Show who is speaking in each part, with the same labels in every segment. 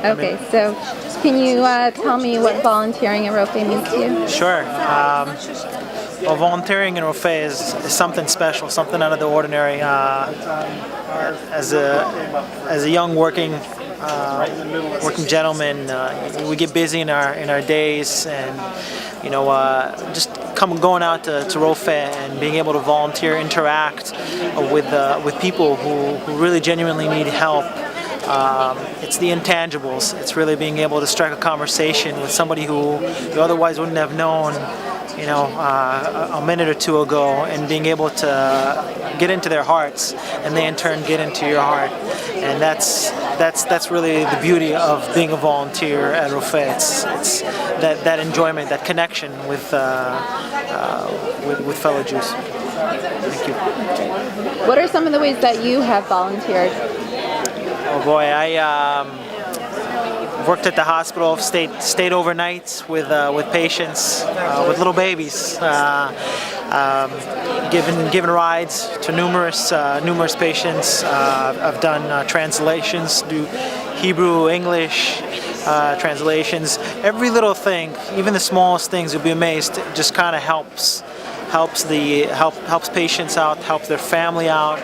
Speaker 1: Okay, so can you tell me what volunteering at ROFEH means to you?
Speaker 2: Sure. Well, volunteering in ROFEH is something special, something out of the ordinary. As a young working gentleman, we get busy in our days, and just going out to ROFEH and being able to volunteer, interact with people who really genuinely need help. It's the intangibles. It's really being able to strike a conversation with somebody who you otherwise wouldn't have known, a minute or two ago, and being able to get into their hearts, and they in turn get into your heart. And that's really the beauty of being a volunteer at ROFEH. It's that enjoyment, that connection with fellow Jews. Thank you.
Speaker 1: What are some of the ways that you have volunteered?
Speaker 2: Oh boy, I worked at the hospital, stayed overnight with patients, with little babies, given rides to numerous patients. I've done translations, do Hebrew, English translations. Every little thing, even the smallest things, you'll be amazed, just kind of helps patients out, helps their family out,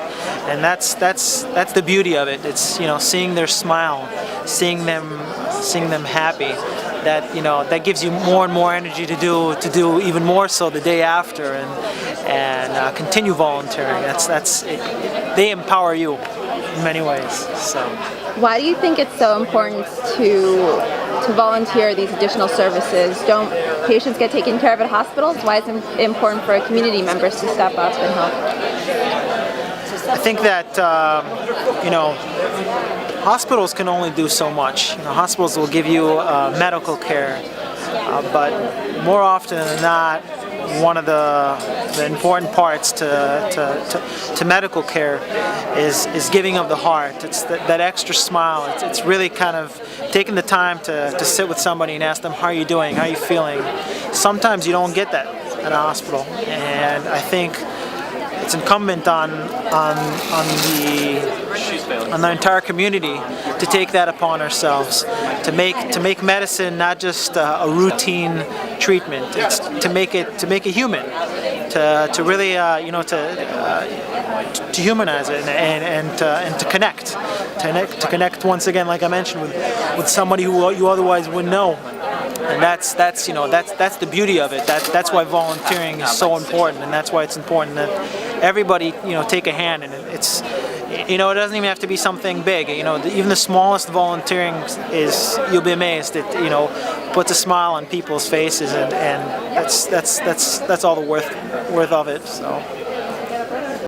Speaker 2: and that's the beauty of it. It's seeing their smile, seeing them happy. That gives you more and more energy to do even more so the day after, and continue volunteering. They empower you in many ways. So
Speaker 1: why do you think it's so important to volunteer these additional services? Don't patients get taken care of at hospitals? Why is it important for community members to step up and help?
Speaker 2: I think that hospitals can only do so much. Hospitals will give you medical care, but more often than not, one of the important parts to medical care is giving of the heart. It's that extra smile. It's really kind of taking the time to sit with somebody and ask them, how are you doing, how are you feeling. Sometimes you don't get that at a hospital, and I think it's incumbent on the entire community to take that upon ourselves, to make medicine not just a routine treatment. It's to make it human, to really to humanize it and to connect once again, like I mentioned, with somebody who you otherwise wouldn't know. And that's the beauty of it. That's why volunteering is so important, and that's why it's important that everybody take a hand. And it's it doesn't even have to be something big. Even the smallest volunteering you'll be amazed. It puts a smile on people's faces, and that's all the worth of it. So.